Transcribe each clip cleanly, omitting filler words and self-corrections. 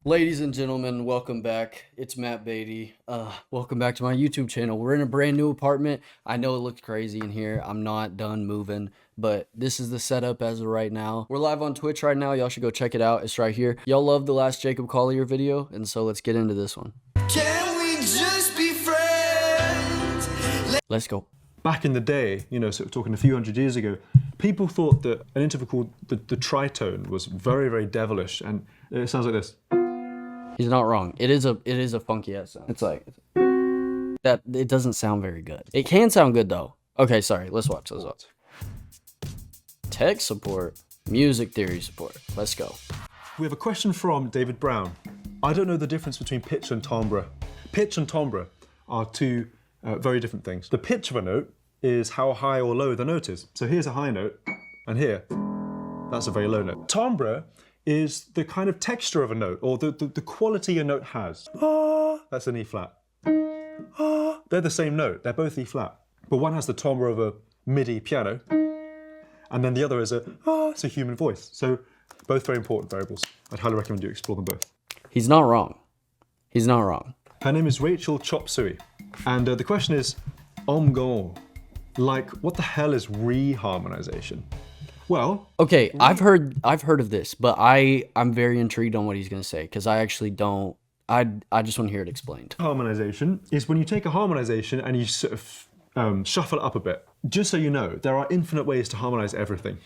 Ladies and gentlemen, welcome back. It's Matt Beatty. Welcome back to my YouTube channel. We're in a brand new apartment. I know it looks crazy in here. I'm not done moving, but this is the setup as of right now. We're live on Twitch right now. Y'all should go check it out. It's right here. Y'all loved the last Jacob Collier video, and so let's get into this one. Can we just be friends? Let's go. Back in the day, sort of talking a few hundred years ago, people thought that an interval called the tritone was very, very devilish, and it sounds like this. He's not wrong. It is a funky ass sound. It's like that. It doesn't sound very good. It can sound good though. Okay, sorry. Let's watch. Tech support, music theory support. Let's go. We have a question from David Brown. I don't know the difference between pitch and timbre. Pitch and timbre are two very different things. The pitch of a note is how high or low the note is. So here's a high note, and here, that's a very low note. Timbre is the kind of texture of a note, or the quality a note has. Ah, that's an E flat. Ah, they're the same note, they're both E flat. But one has the timbre of a MIDI piano, and then the other is it's a human voice. So both very important variables. I'd highly recommend you explore them both. He's not wrong. He's not wrong. Her name is Rachel Chop Suey, and the question is, like, what the hell is reharmonization? Well, okay, I've heard of this, but I'm very intrigued on what he's gonna say because I actually don't. I just want to hear it explained. Harmonization is when you take a harmonization and you sort of shuffle it up a bit. Just so you know, there are infinite ways to harmonize everything.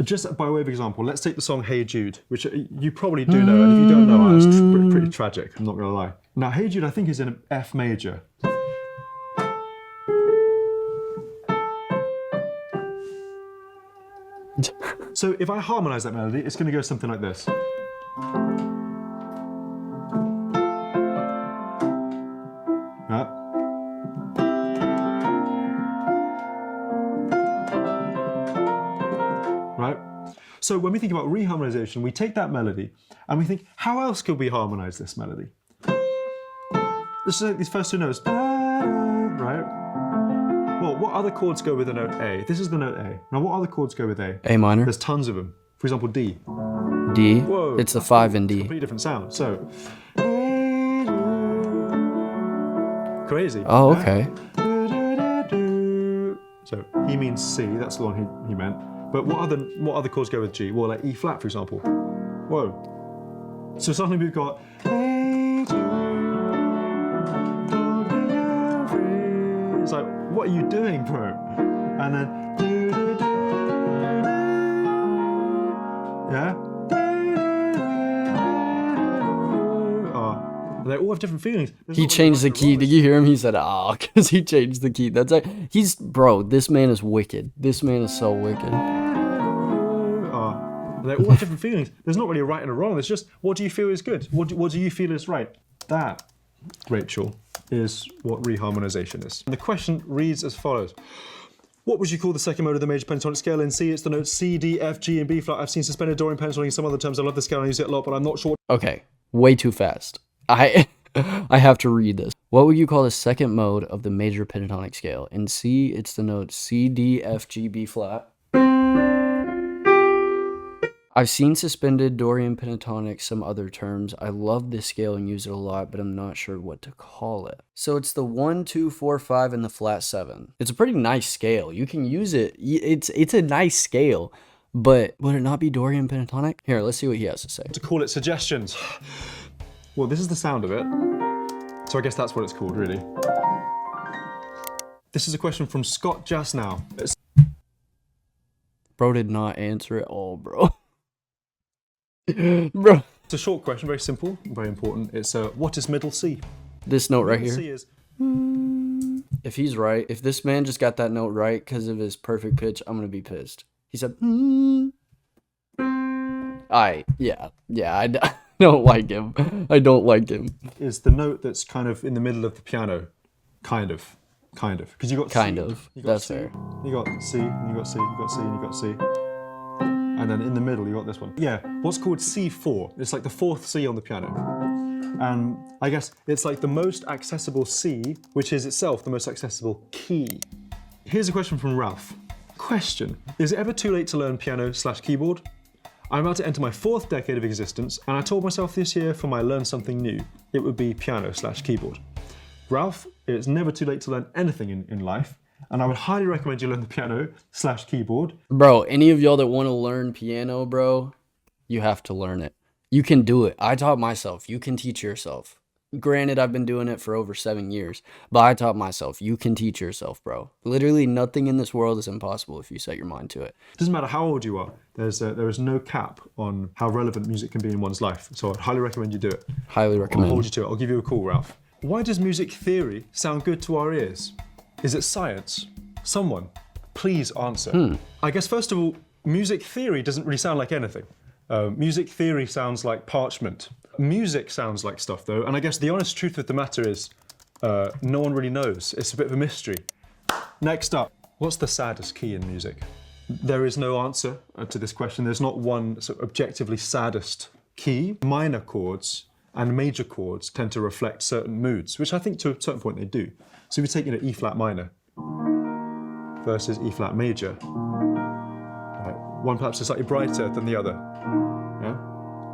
Just by way of example, let's take the song Hey Jude, which you probably do know, and if you don't know, it's pretty tragic, I'm not gonna lie. Now, Hey Jude, I think, is in an F major. So if I harmonize that melody, it's gonna go something like this. Yeah. Right? So when we think about reharmonization, we take that melody and we think, how else could we harmonize this melody? Let's take these first two notes, right? Well, what other chords go with the note A? This is the note A. Now, what other chords go with A? A minor. There's tons of them. For example, D. D. Whoa. It's the 5 in D. Completely different sound. So, crazy. Oh, okay. So he means C. That's the one he meant. But what other chords go with G? Well, like E flat, for example. Whoa. So suddenly we've got. It's like, what are you doing, bro? And then, yeah. And they all have different feelings. He changed the key. Did you hear him? He said, because he changed the key. That's like, bro, this man is wicked. This man is so wicked. And they all have different feelings. There's not really a right and a wrong. There's just, what do you feel is good? What do you feel is right? That, Rachel, is what reharmonization is. And the question reads as follows. What would you call the second mode of the major pentatonic scale? In C, it's the notes C, D, F, G, and B flat. I've seen suspended Dorian pentatonic in some other terms. I love the scale, I use it a lot, but I'm not sure. Okay, way too fast. I have to read this. What would you call the second mode of the major pentatonic scale? In C, it's the notes C, D, F, G, B flat. I've seen suspended Dorian pentatonic some other terms. I love this scale and use it a lot, but I'm not sure what to call it. So it's the 1, 2, 4, 5, and the flat 7. It's a pretty nice scale. You can use it. It's a nice scale, but would it not be Dorian pentatonic? Here, let's see what he has to say. To call it suggestions. Well, this is the sound of it. So I guess that's what it's called, really. This is a question from Scott Jasnow. Bro did not answer at all, bro. Bro. It's a short question, very simple, very important. It's what is middle C? This note right Middle here. C is. If he's right, if this man just got that note right because of his perfect pitch, I'm gonna be pissed. He said, I don't like him. I don't like him. Is the note that's kind of in the middle of the piano, kind of, because you got Kind C, of. you got That's C, fair. You got C, and you got C, you got C, and you got C, and then in the middle you got this one. Yeah, what's called C4. It's like the fourth C on the piano, and I guess it's like the most accessible C, which is itself the most accessible key. Here's a question from Ralph. Question: is it ever too late to learn piano/keyboard? I'm about to enter my 4th decade of existence, and I told myself this year for my learn something new, it would be piano/keyboard. Ralph, it's never too late to learn anything in life, and I would highly recommend you learn the piano/keyboard. Bro, any of y'all that want to learn piano, bro, you have to learn it. You can do it. I taught myself. You can teach yourself. Granted, I've been doing it for over 7 years, but I taught myself. You can teach yourself, bro. Literally nothing in this world is impossible if you set your mind to it. Doesn't matter how old you are, there is no cap on how relevant music can be in one's life. So I'd highly recommend you do it. Highly I'll recommend. hold you to it. I'll give you a call, Ralph. Why does music theory sound good to our ears? Is it science? Someone, please answer. I guess first of all, music theory doesn't really sound like anything. Music theory sounds like parchment. Music sounds like stuff though, and I guess the honest truth of the matter is, no one really knows. It's a bit of a mystery. Next up, what's the saddest key in music? There is no answer to this question. There's not one sort of objectively saddest key. Minor chords and major chords tend to reflect certain moods, which I think to a certain point they do. So if you take E flat minor versus E flat major, one perhaps is slightly brighter than the other. Yeah?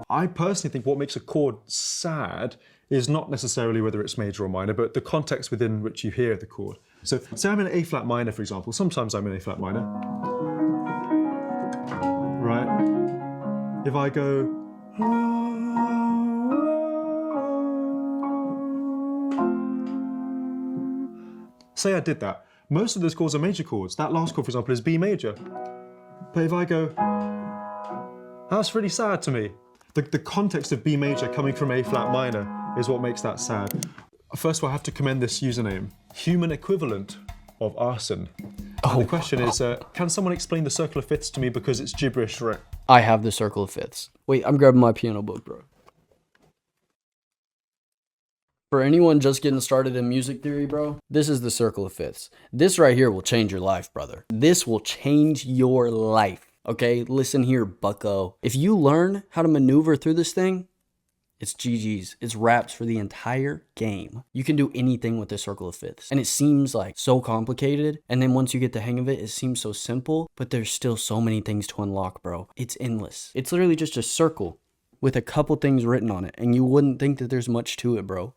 I personally think what makes a chord sad is not necessarily whether it's major or minor, but the context within which you hear the chord. So say I'm in A flat minor, for example. Sometimes I'm in A flat minor. Right? If I go... Say I did that. Most of those chords are major chords. That last chord, for example, is B major. But if I go... That's really sad to me. The context of B major coming from A flat minor is what makes that sad. First of all, I have to commend this username. Human equivalent of arson. And the question is, can someone explain the circle of fifths to me because it's gibberish, right? I have the circle of fifths. Wait, I'm grabbing my piano book, bro. For anyone just getting started in music theory, bro, this is the circle of fifths. This right here will change your life, brother. This will change your life. Okay, listen here, bucko. If you learn how to maneuver through this thing, it's GG's. It's raps for the entire game. You can do anything with this circle of fifths. And it seems like so complicated. And then once you get the hang of it, it seems so simple. But there's still so many things to unlock, bro. It's endless. It's literally just a circle with a couple things written on it. And you wouldn't think that there's much to it, bro.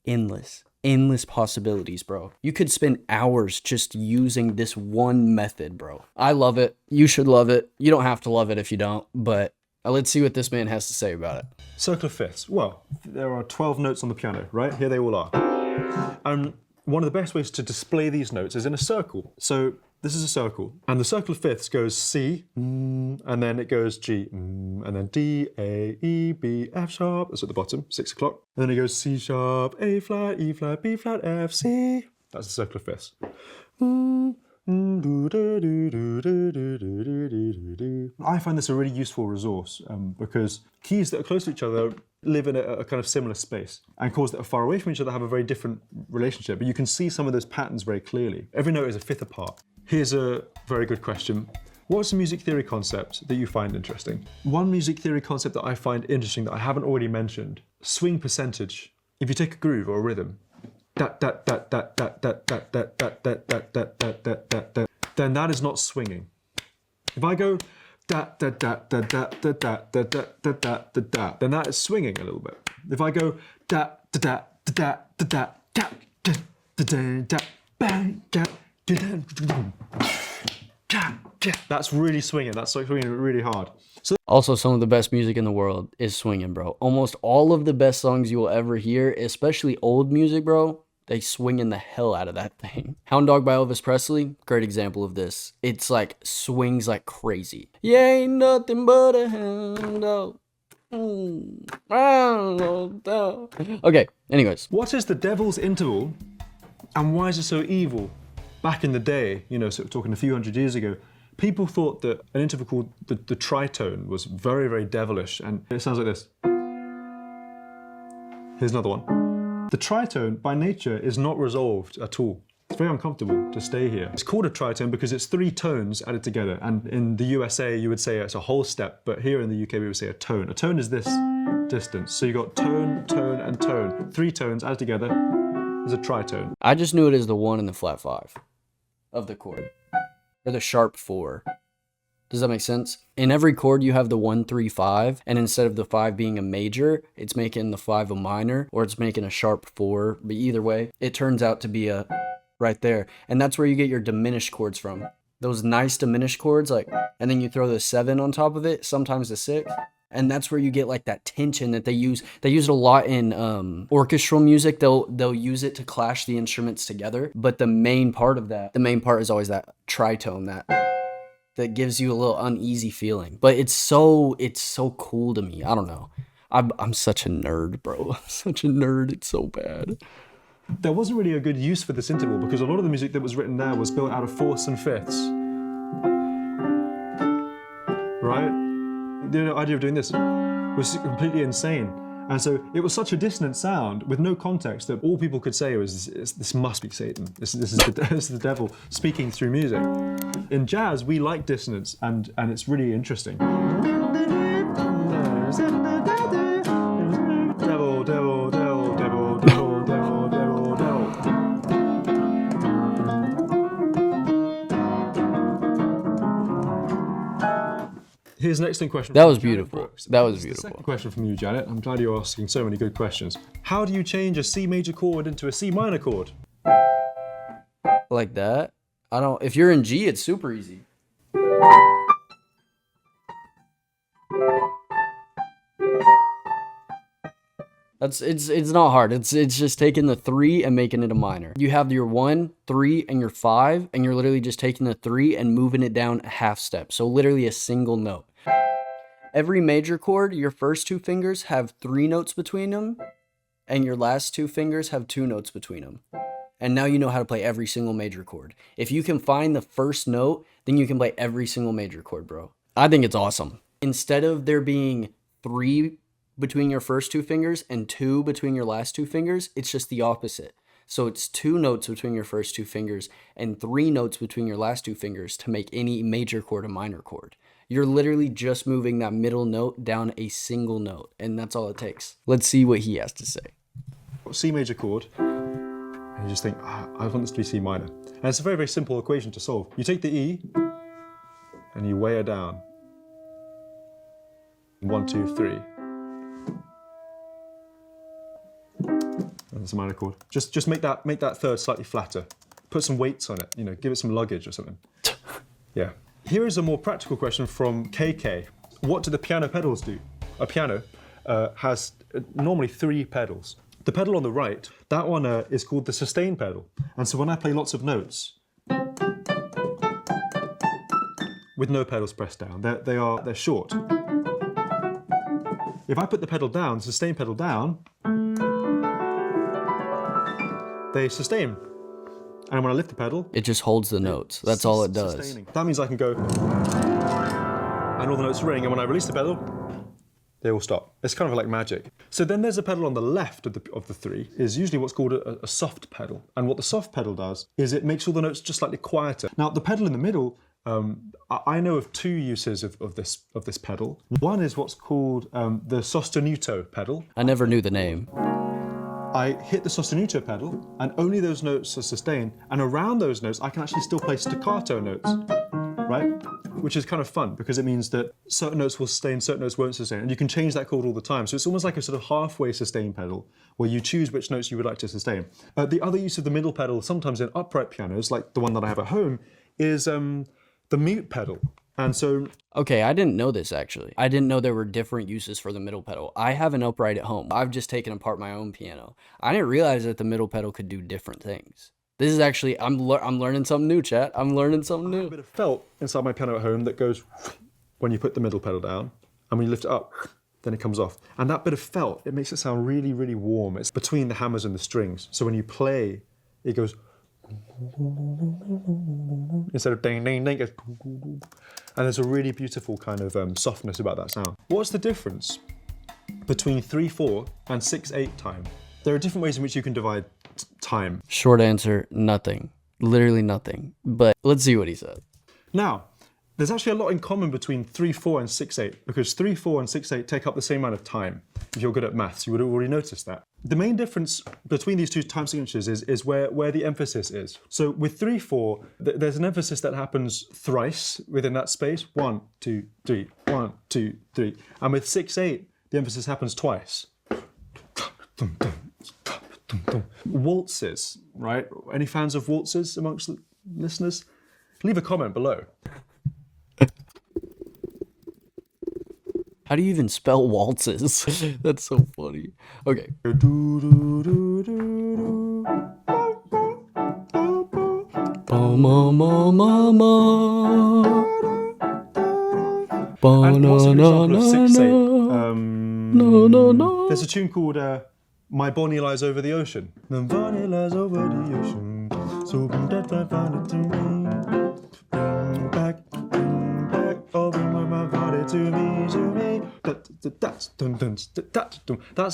Endless. Endless possibilities, bro. You could spend hours just using this one method, bro. I love it. You should love it. You don't have to love it if you don't, but let's see what this man has to say about it. Circle of fifths. Well, there are 12 notes on the piano, right? Here they all are. And one of the best ways to display these notes is in a circle. So this is a circle, and the circle of fifths goes C, and then it goes G, and then D, A, E, B, F sharp, that's at the bottom, 6 o'clock. And then it goes C sharp, A flat, E flat, B flat, F, C. That's the circle of fifths. I find this a really useful resource because keys that are close to each other live in a kind of similar space, and chords that are far away from each other have a very different relationship, but you can see some of those patterns very clearly. Every note is a fifth apart. Here's a very good question. What's a music theory concept that you find interesting? One music theory concept that I find interesting that I haven't already mentioned, swing percentage. If you take a groove or a rhythm, then that is not swinging. If I go then that is swinging a little bit. If I go that's really swinging. That's like swinging really hard. So also, some of the best music in the world is swinging, bro. Almost all of the best songs you will ever hear, especially old music, bro, they swinging the hell out of that thing. Hound Dog by Elvis Presley, great example of this. It's like swings like crazy. You ain't nothing but a hound dog. Okay, anyways. What is the devil's interval and why is it so evil? Back in the day, you know, sort of talking a few hundred years ago, people thought that an interval called the tritone was very, very devilish, and it sounds like this. Here's another one. The tritone, by nature, is not resolved at all. It's very uncomfortable to stay here. It's called a tritone because it's 3 tones added together, and in the USA, you would say it's a whole step, but here in the UK, we would say a tone. A tone is this distance. So you got tone, tone, and tone. 3 tones added together is a tritone. I just knew it as the 1 and the flat 5 of the chord, or the sharp 4. Does that make sense? In every chord, you have the 1, 3, 5, and instead of the 5 being a major, it's making the 5 a minor, or it's making a sharp 4. But either way, it turns out to be a right there. And that's where you get your diminished chords from. Those nice diminished chords, like, and then you throw the 7 on top of it, sometimes the 6. And that's where you get like that tension that they use. They use it a lot in orchestral music. They'll use it to clash the instruments together. But the main part is always that tritone, that gives you a little uneasy feeling. But it's so cool to me. I don't know. I'm such a nerd, bro. I'm such a nerd. It's so bad. There wasn't really a good use for this interval because a lot of the music that was written there was built out of fourths and fifths. Right? The idea of doing this was completely insane. And so it was such a dissonant sound with no context that all people could say was, this must be Satan. This is the devil speaking through music. In jazz, we like dissonance, and it's really interesting. Devil, devil, devil, devil, devil, devil, devil, devil. Here's an excellent question. That was beautiful. That was The beautiful. second question from you, Janet. I'm glad you're asking so many good questions. How do you change a C major chord into a C minor chord? Like that. If you're in G, it's super easy. It's not hard. It's just taking the 3 and making it a minor. You have your 1, 3, and your 5, and you're literally just taking the 3 and moving it down a half step. So literally a single note. Every major chord, your first 2 fingers have 3 notes between them, and your last 2 fingers have 2 notes between them. And now you know how to play every single major chord. If you can find the first note, then you can play every single major chord, bro. I think it's awesome. Instead of there being 3 between your first 2 fingers and 2 between your last 2 fingers, it's just the opposite. So it's 2 notes between your first 2 fingers and 3 notes between your last 2 fingers to make any major chord a minor chord. You're literally just moving that middle note down a single note, and that's all it takes. Let's see what he has to say. C major chord, and you just think, I want this to be C minor. And it's a very, very simple equation to solve. You take the E, and you weigh it down. 1, 2, 3. And it's a minor chord. Just make that third slightly flatter. Put some weights on it, give it some luggage or something. Yeah. Here is a more practical question from KK. What do the piano pedals do? A piano has normally 3 pedals. The pedal on the right, that one is called the sustain pedal. And so when I play lots of notes, with no pedals pressed down, they're short. If I put the pedal down, the sustain pedal down, they sustain. And when I lift the pedal, It just holds the notes. That's all it does. sustaining. That means I can go, and all the notes ring, and when I release the pedal, they all stop. It's kind of like magic. So then there's a pedal on the left of the 3, is usually what's called a soft pedal. And what the soft pedal does is it makes all the notes just slightly quieter. Now the pedal in the middle, I know of 2 uses of this pedal. One is what's called the sostenuto pedal. I never knew the name. I hit the sostenuto pedal, and only those notes are sustained. And around those notes, I can actually still play staccato notes, right? Which is kind of fun because it means that certain notes will sustain, certain notes won't sustain, and you can change that chord all the time. So it's almost like a sort of halfway sustain pedal where you choose which notes you would like to sustain. The other use of the middle pedal, sometimes in upright pianos, like the one that I have at home, is the mute pedal. And so, Okay, I didn't know this actually. I didn't know there were different uses for the middle pedal. I have an upright at home. I've just taken apart my own piano. I didn't realize that the middle pedal could do different things. This is actually, I'm learning something new, chat. I'm learning something I have new. a bit of felt inside my piano at home that goes when you put the middle pedal down, and when you lift it up, then it comes off. And that bit of felt, it makes it sound really, really warm. It's between the hammers and the strings. So when you play, it goes instead of ding, ding, ding, it goes. And there's a really beautiful kind of softness about that sound. What's the difference between 3/4 and 6/8 time? There are different ways in which you can divide time. Short answer, nothing. Literally nothing. But let's see what he said. Now, There's actually a lot in common between 3/4 and 6/8, because 3/4 and 6/8 take up the same amount of time. If you're good at maths, you would have already noticed that. The main difference between these two time signatures is where the emphasis is. So with 3/4, there's an emphasis that happens thrice within that space. 1, 2, 3, 1, 2, 3. And with 6/8, the emphasis happens twice. Waltzes, right? Any fans of waltzes amongst the listeners? Leave a comment below. How do you even spell waltzes? That's so funny. Okay. And what's an example of 6/8? There's a tune called My Bonnie Lies Over the Ocean. My Bonnie lies over the ocean, so bring that body to me. Bring back, oh, bring my body to me, to me. That's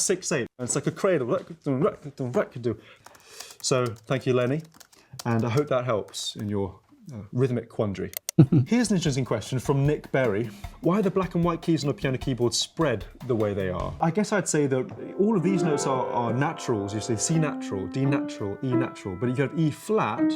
6/8. It's like a cradle. So thank you, Lenny, and I hope that helps in your rhythmic quandary. Here's an interesting question from Nick Berry. Why are the black and white keys on a piano keyboard spread the way they are? I guess I'd say that all of these notes are naturals. You say C natural, D natural, E natural, but you have E flat,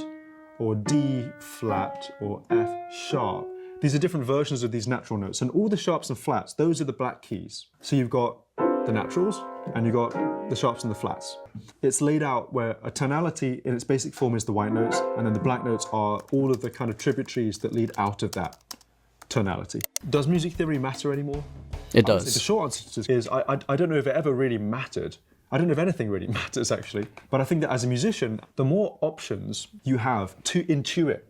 or D flat, or F sharp. These are different versions of these natural notes, and all the sharps and flats, those are the black keys. So you've got the naturals, and you've got the sharps and the flats. It's laid out where a tonality in its basic form is the white notes, and then the black notes are all of the kind of tributaries that lead out of that tonality. Does music theory matter anymore? It Honestly, does. the short answer is I don't know if it ever really mattered. I don't know if anything really matters, actually. But I think that as a musician, the more options you have to intuit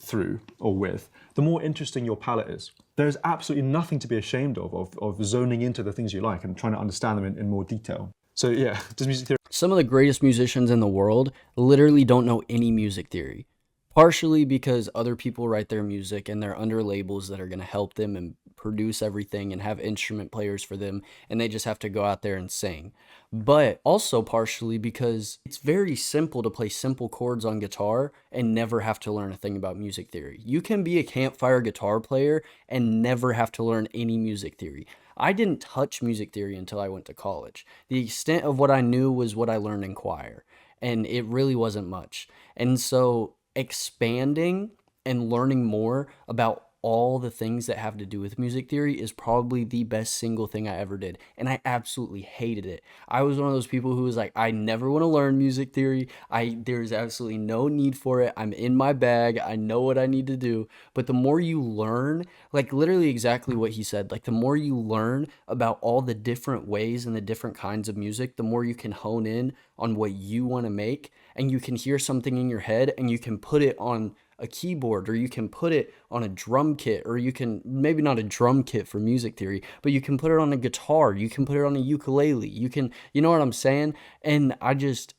through or with, the more interesting your palette is. There's absolutely nothing to be ashamed of zoning into the things you like and trying to understand them in more detail. So yeah, does music theory... Some of the greatest musicians in the world literally don't know any music theory. Partially because other people write their music and they're under labels that are going to help them and produce everything and have instrument players for them, and they just have to go out there and sing. But also partially because it's very simple to play simple chords on guitar and never have to learn a thing about music theory. You can be a campfire guitar player and never have to learn any music theory. I didn't touch music theory until I went to college. The extent of what I knew was what I learned in choir, and it really wasn't much. And so expanding and learning more about all the things that have to do with music theory is probably the best single thing I ever did, and I absolutely hated it. I was one of those people who was like, I never want to learn music theory. There's absolutely no need for it. I'm in my bag. I know what I need to do. But the more you learn, like literally exactly what he said, like the more you learn about all the different ways and the different kinds of music, the more you can hone in on what you want to make, and you can hear something in your head and you can put it on a keyboard, or you can put it on a drum kit, or you can, maybe not a drum kit for music theory, but you can put it on a guitar, you can put it on a ukulele, you can, you know what I'm saying? And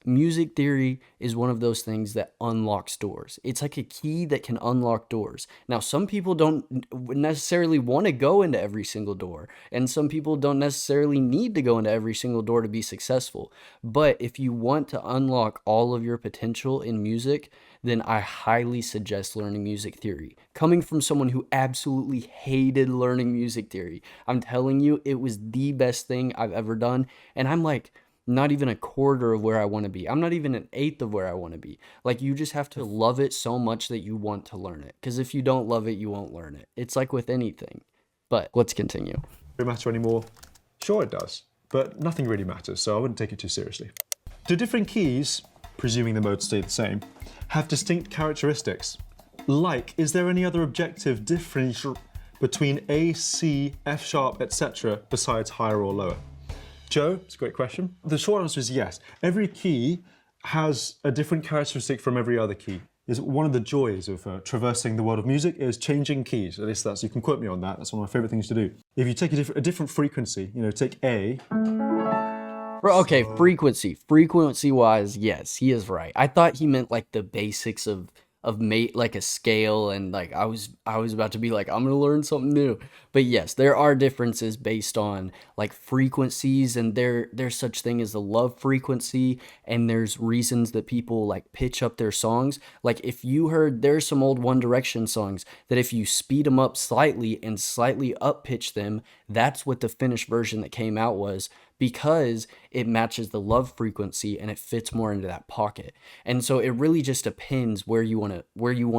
music theory is one of those things that unlocks doors. It's like a key that can unlock doors. Now, some people don't necessarily want to go into every single door, and some people don't necessarily need to go into every single door to be successful. But if you want to unlock all of your potential in music, then I highly suggest learning music theory. Coming from someone who absolutely hated learning music theory, I'm telling you, it was the best thing I've ever done. And I'm like, not even a quarter of where I want to be. I'm not even an eighth of where I want to be. Like, you just have to love it so much that you want to learn it. Because if you don't love it, you won't learn it. It's like with anything. But let's continue. Does it matter anymore? Sure it does, but nothing really matters, so I wouldn't take it too seriously. Do different keys, presuming the modes stay the same, have distinct characteristics? Like, is there any other objective difference between A, C, F sharp, etc., besides higher or lower? Joe, it's a great question. The short answer is yes. Every key has a different characteristic from every other key. Is one of the joys of traversing the world of music is changing keys. At least you can quote me on that. That's one of my favorite things to do. If you take a different frequency, take A. Okay, frequency wise, yes, he is right. I thought he meant like the basics of mate like a scale, and like I was about to be like, I'm gonna learn something new. But yes, there are differences based on like frequencies, and there's such thing as the love frequency, and there's reasons that people like pitch up their songs. Like if you heard, there's some old One Direction songs that if you speed them up slightly and slightly up pitch them, that's what the finished version that came out was, because it matches the love frequency and it fits more into that pocket. And so it really just depends where you want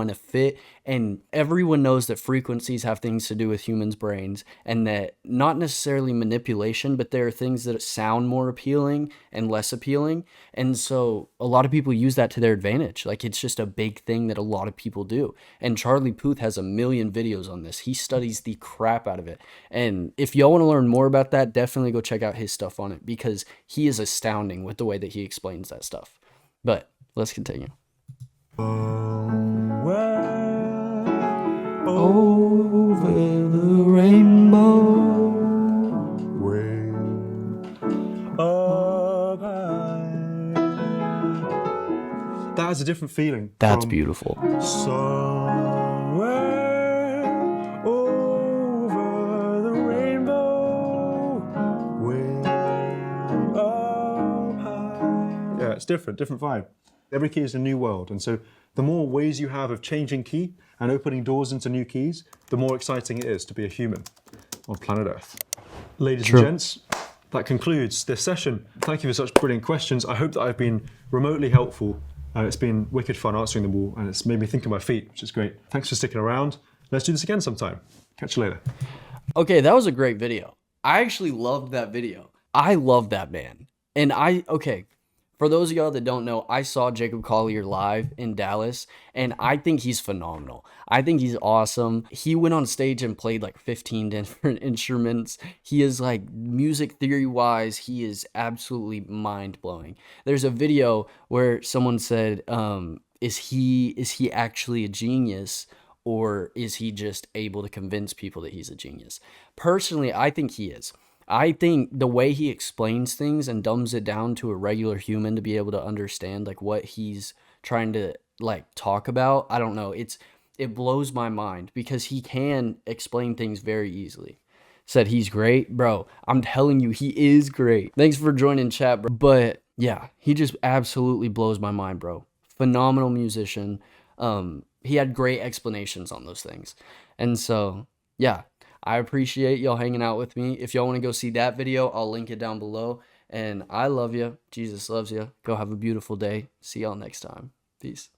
to fit. And everyone knows that frequencies have things to do with humans' brains, and that not necessarily manipulation, but there are things that sound more appealing and less appealing. And so a lot of people use that to their advantage. Like it's just a big thing that a lot of people do. And Charlie Puth has a million videos on this. He studies the crap out of it. And if y'all want to learn more about that, definitely go check out his stuff on it, because he is astounding with the way that he explains that stuff. But let's continue. Over the rainbow. Way up high. That has a different feeling. That's from beautiful. Somewhere over the rainbow, way up high. Yeah, it's different vibe. Every key is a new world, and so the more ways you have of changing key and opening doors into new keys, the more exciting it is to be a human on planet Earth. Ladies True. and gents, that concludes this session. Thank you for such brilliant questions. I hope that I've been remotely helpful. It's been wicked fun answering them all, and it's made me think on my feet, which is great. Thanks for sticking around. Let's do this again sometime. Catch you later. Okay, that was a great video. I actually loved that video. I love that man. And okay, for those of y'all that don't know, I saw Jacob Collier live in Dallas, and I think he's phenomenal. I think he's awesome. He went on stage and played like 15 different instruments. He is like, music theory wise, he is absolutely mind blowing. There's a video where someone said, is he actually a genius, or is he just able to convince people that he's a genius? Personally, I think he is. I think the way he explains things and dumbs it down to a regular human to be able to understand like what he's trying to like talk about, I don't know, it blows my mind, because he can explain things very easily. Said he's great, bro. I'm telling you, he is great. Thanks for joining chat, bro. But yeah, he just absolutely blows my mind, bro. Phenomenal musician. He had great explanations on those things. And so, yeah, I appreciate y'all hanging out with me. If y'all want to go see that video, I'll link it down below. And I love you. Jesus loves you. Go have a beautiful day. See y'all next time. Peace.